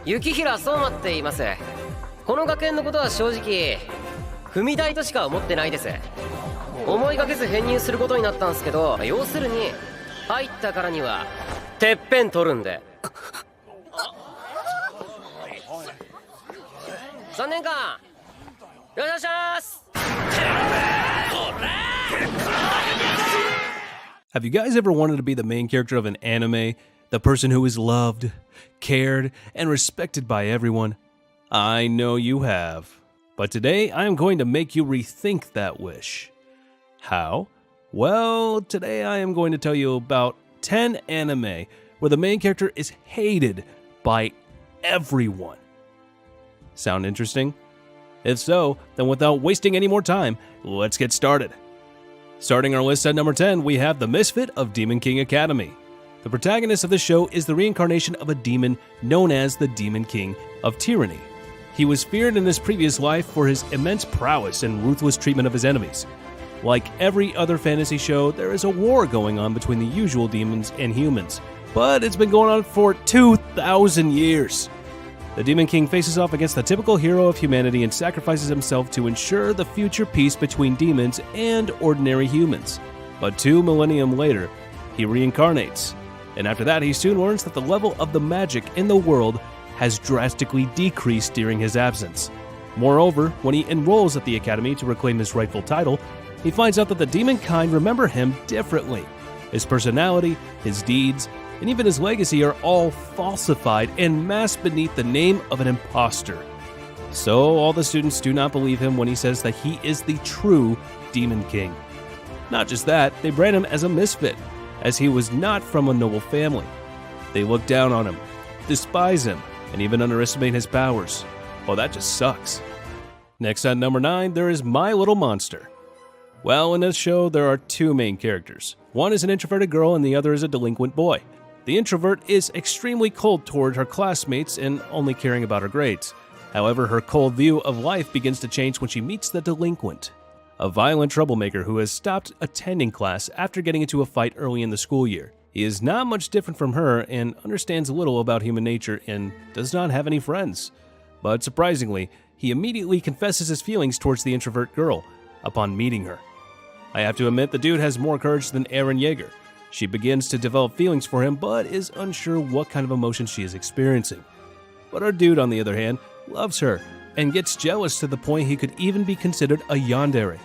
雪平相馬って言います。この学園のことは正直踏み台としか思ってないです。思いがけず編入することになったんすけど、要するに入ったからにはてっぺん取るんで。3年間よろしくお願いします。 Have you guys ever wanted to be the main character of an anime? The person who is loved, cared, and respected by everyone? I know you have. But today, I am going to make you rethink that wish. How? Well, today I am going to tell you about 10 anime where the main character is hated by everyone. Sound interesting? If so, then without wasting any more time, let's get started. Starting our list at number 10, we have the misfit of Demon King Academy. The protagonist of the show is the reincarnation of a demon known as the Demon King of Tyranny. He was feared in his previous life for his immense prowess and ruthless treatment of his enemies. Like every other fantasy show, there is a war going on between the usual demons and humans, but it's been going on for 2,000 years. The Demon King faces off against the typical hero of humanity and sacrifices himself to ensure the future peace between demons and ordinary humans. But 2 millennia later, he reincarnates, and after that he soon learns that the level of the magic in the world has drastically decreased during his absence. Moreover, when he enrolls at the academy to reclaim his rightful title, he finds out that the demon kind remember him differently. His personality, his deeds, and even his legacy are all falsified and masked beneath the name of an imposter. So all the students do not believe him when he says that he is the true Demon King. Not just that, they brand him as a misfit, as he was not from a noble family. They look down on him, despise him, and even underestimate his powers. Well, that just sucks. Next at number 9, there is My Little Monster. Well, in this show, there are 2 main characters. One is an introverted girl and the other is a delinquent boy. The introvert is extremely cold toward her classmates and only caring about her grades. However, her cold view of life begins to change when she meets the delinquent, a violent troublemaker who has stopped attending class after getting into a fight early in the school year. He is not much different from her and understands little about human nature and does not have any friends. But surprisingly, he immediately confesses his feelings towards the introvert girl upon meeting her. I have to admit, the dude has more courage than Eren Yeager. She begins to develop feelings for him, but is unsure what kind of emotion she is experiencing. But our dude, on the other hand, loves her and gets jealous to the point he could even be considered a yandere.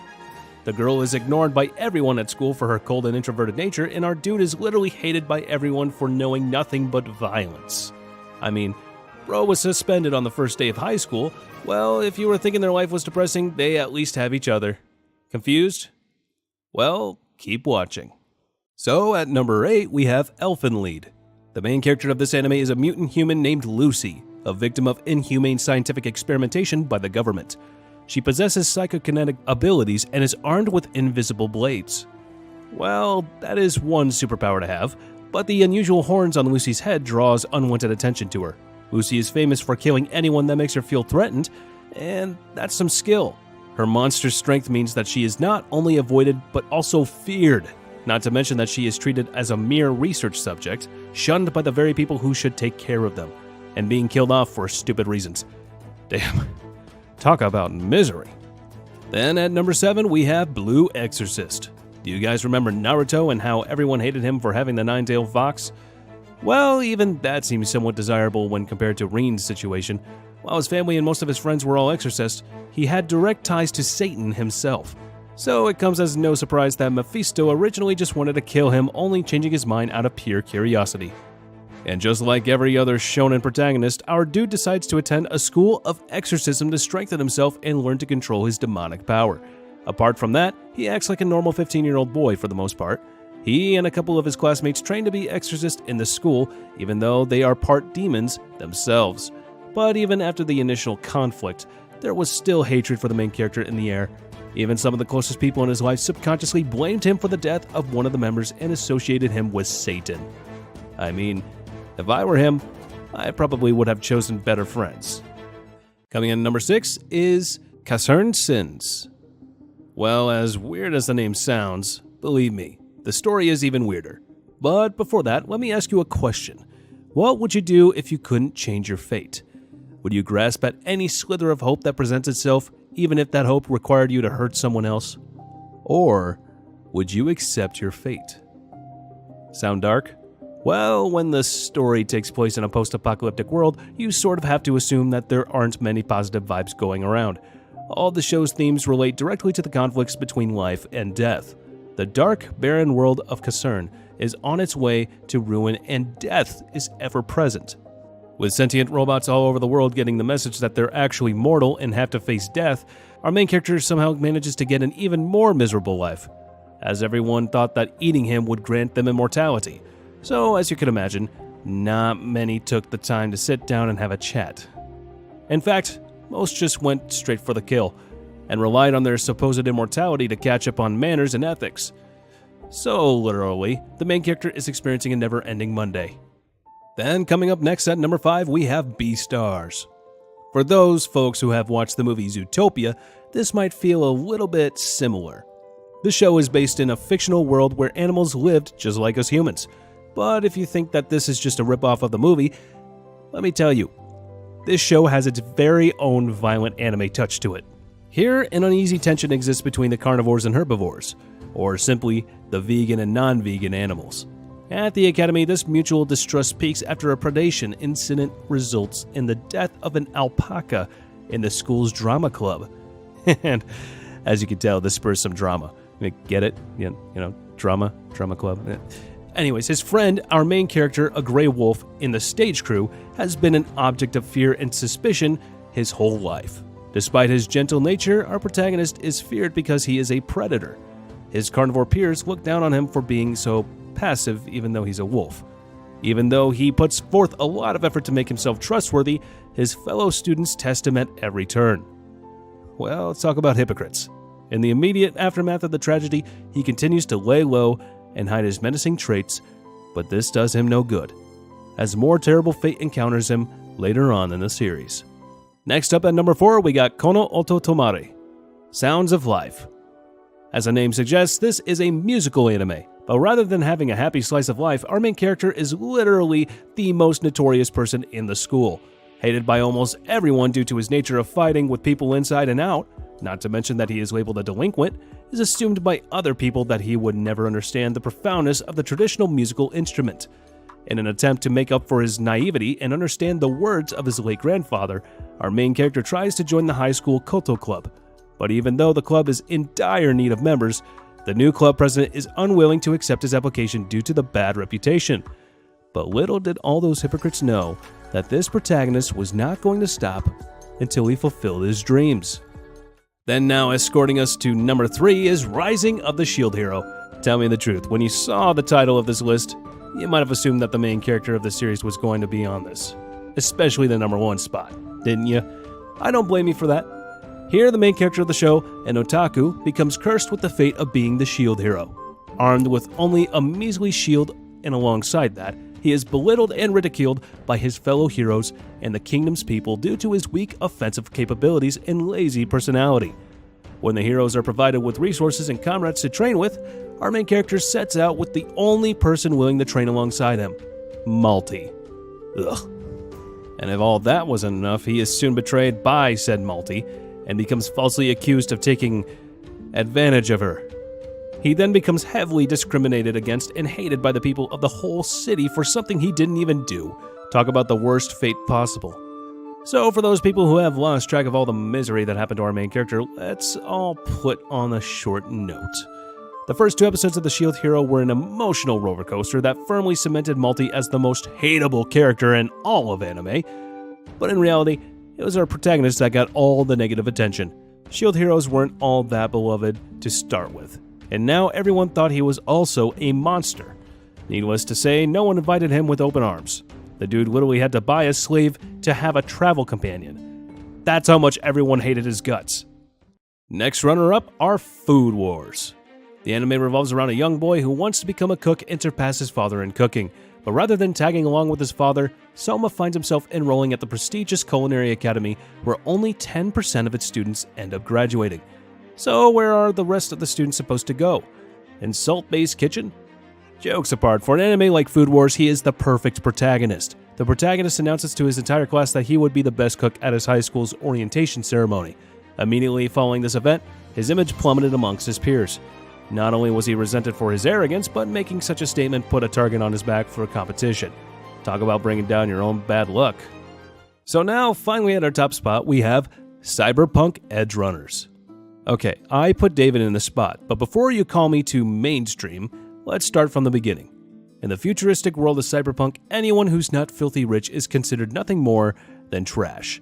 The girl is ignored by everyone at school for her cold and introverted nature, and our dude is literally hated by everyone for knowing nothing but violence. I mean, bro was suspended on the first day of high school. Well, if you were thinking their life was depressing, they at least have each other. Confused? Well, keep watching. So, at number 8, we have Elfenlied. The main character of this anime is a mutant human named Lucy, a victim of inhumane scientific experimentation by the government. She possesses psychokinetic abilities and is armed with invisible blades. Well, that is one superpower to have, but the unusual horns on Lucy's head draws unwanted attention to her. Lucy is famous for killing anyone that makes her feel threatened, and that's some skill. Her monster strength means that she is not only avoided, but also feared. Not to mention that she is treated as a mere research subject, shunned by the very people who should take care of them, and being killed off for stupid reasons. Damn. Talk about misery. Then at number 7, we have Blue Exorcist. Do you guys remember Naruto and how everyone hated him for having the 9-tailed fox? Well, even that seems somewhat desirable when compared to Rin's situation. While his family and most of his friends were all exorcists, he had direct ties to Satan himself. So it comes as no surprise that Mephisto originally just wanted to kill him, only changing his mind out of pure curiosity. And just like every other shonen protagonist, our dude decides to attend a school of exorcism to strengthen himself and learn to control his demonic power. Apart from that, he acts like a normal 15-year-old boy for the most part. He and a couple of his classmates train to be exorcists in the school, even though they are part demons themselves. But even after the initial conflict, there was still hatred for the main character in the air. Even some of the closest people in his life subconsciously blamed him for the death of one of the members and associated him with Satan. I mean, if I were him, I probably would have chosen better friends. Coming in at number 6 is Concerned Sins. Well, as weird as the name sounds, believe me, the story is even weirder. But before that, let me ask you a question. What would you do if you couldn't change your fate? Would you grasp at any slither of hope that presents itself, even if that hope required you to hurt someone else? Or would you accept your fate? Sound dark? Well, when the story takes place in a post-apocalyptic world, you sort of have to assume that there aren't many positive vibes going around. All the show's themes relate directly to the conflicts between life and death. The dark, barren world of Kasern is on its way to ruin, and death is ever present. With sentient robots all over the world getting the message that they're actually mortal and have to face death, our main character somehow manages to get an even more miserable life, as everyone thought that eating him would grant them immortality. So, as you can imagine, not many took the time to sit down and have a chat. In fact, most just went straight for the kill, and relied on their supposed immortality to catch up on manners and ethics. So, literally, the main character is experiencing a never-ending Monday. Then, coming up next at number 5, we have Beastars. For those folks who have watched the movie Zootopia, this might feel a little bit similar. The show is based in a fictional world where animals lived just like us humans. But if you think that this is just a ripoff of the movie, let me tell you, this show has its very own violent anime touch to it. Here, an uneasy tension exists between the carnivores and herbivores, or simply the vegan and non-vegan animals. At the Academy, this mutual distrust peaks after a predation incident results in the death of an alpaca in the school's drama club. And as you can tell, this spurs some drama. Get it? You know, drama club. Anyways, his friend, our main character, a gray wolf in the stage crew, has been an object of fear and suspicion his whole life. Despite his gentle nature, our protagonist is feared because he is a predator. His carnivore peers look down on him for being so passive, even though he's a wolf. Even though he puts forth a lot of effort to make himself trustworthy, his fellow students test him at every turn. Well, let's talk about hypocrites. In the immediate aftermath of the tragedy, he continues to lay low and hide his menacing traits, but this does him no good, as more terrible fate encounters him later on in the series. Next up at number 4, we got Kono Oto Tomare, Sounds of Life. As the name suggests, this is a musical anime, but rather than having a happy slice of life, our main character is literally the most notorious person in the school, hated by almost everyone due to his nature of fighting with people inside and out. Not to mention that he is labeled a delinquent, is assumed by other people that he would never understand the profoundness of the traditional musical instrument. In an attempt to make up for his naivety and understand the words of his late grandfather, our main character tries to join the high school Koto Club. But even though the club is in dire need of members, the new club president is unwilling to accept his application due to the bad reputation. But little did all those hypocrites know that this protagonist was not going to stop until he fulfilled his dreams. Then now escorting us to number 3 is Rising of the Shield Hero. Tell me the truth, when you saw the title of this list, you might have assumed that the main character of the series was going to be on this. Especially the number 1 spot, didn't you? I don't blame you for that. Here, the main character of the show, an otaku, becomes cursed with the fate of being the shield hero. Armed with only a measly shield, and alongside that, he is belittled and ridiculed by his fellow heroes and the kingdom's people due to his weak offensive capabilities and lazy personality. When the heroes are provided with resources and comrades to train with, our main character sets out with the only person willing to train alongside him, Malty. Ugh. And if all that wasn't enough, he is soon betrayed by said Malty and becomes falsely accused of taking advantage of her. He then becomes heavily discriminated against and hated by the people of the whole city for something he didn't even do. Talk about the worst fate possible. So for those people who have lost track of all the misery that happened to our main character, let's all put on a short note. The first 2 episodes of The Shield Hero were an emotional roller coaster that firmly cemented Malty as the most hateable character in all of anime. But in reality, it was our protagonist that got all the negative attention. Shield heroes weren't all that beloved to start with, and now everyone thought he was also a monster. Needless to say, no one invited him with open arms. The dude literally had to buy a slave to have a travel companion. That's how much everyone hated his guts. Next runner-up are Food Wars. The anime revolves around a young boy who wants to become a cook and surpass his father in cooking. But rather than tagging along with his father, Soma finds himself enrolling at the prestigious Culinary Academy where only 10% of its students end up graduating. So where are the rest of the students supposed to go? In Salt Bay's kitchen? Jokes apart, for an anime like Food Wars, he is the perfect protagonist. The protagonist announces to his entire class that he would be the best cook at his high school's orientation ceremony. Immediately following this event, his image plummeted amongst his peers. Not only was he resented for his arrogance, but making such a statement put a target on his back for competition. Talk about bringing down your own bad luck. So now, finally at our top spot, we have Cyberpunk Edge Runners. Okay, I put David in the spot, but before you call me too mainstream, let's start from the beginning. In the futuristic world of Cyberpunk, anyone who's not filthy rich is considered nothing more than trash.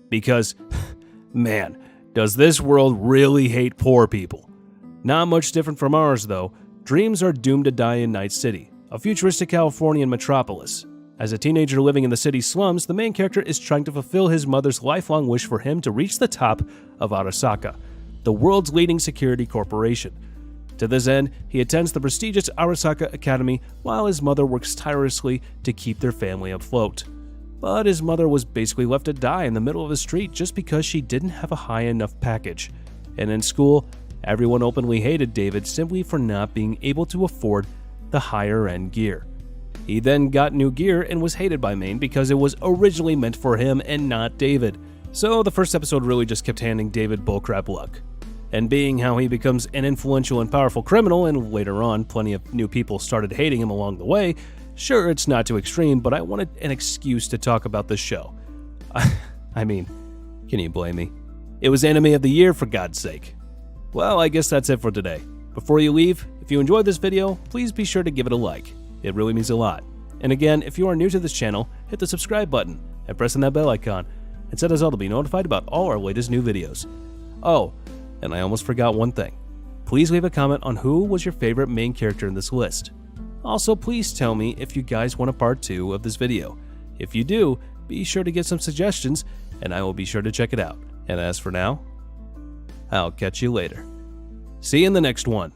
Because, man, does this world really hate poor people. Not much different from ours, though. Dreams are doomed to die in Night City, a futuristic Californian metropolis. As a teenager living in the city's slums, the main character is trying to fulfill his mother's lifelong wish for him to reach the top of Arasaka, the world's leading security corporation. To this end, he attends the prestigious Arasaka Academy while his mother works tirelessly to keep their family afloat. But his mother was basically left to die in the middle of the street just because she didn't have a high enough package. And in school, everyone openly hated David simply for not being able to afford the higher-end gear. He then got new gear and was hated by Maine because it was originally meant for him and not David. So the first episode really just kept handing David bullcrap luck. And being how he becomes an influential and powerful criminal, and later on plenty of new people started hating him along the way, sure, it's not too extreme, but I wanted an excuse to talk about this show. I mean, can you blame me? It was Anime of the Year, for God's sake. Well, I guess that's it for today. Before you leave, if you enjoyed this video, please be sure to give it a like. It really means a lot. And again, if you are new to this channel, hit the subscribe button and press on that bell icon, and set us all to be notified about all our latest new videos. Oh, and I almost forgot one thing. Please leave a comment on who was your favorite main character in this list. Also, please tell me if you guys want a part 2 of this video. If you do, be sure to get some suggestions, and I will be sure to check it out. And as for now, I'll catch you later. See you in the next one.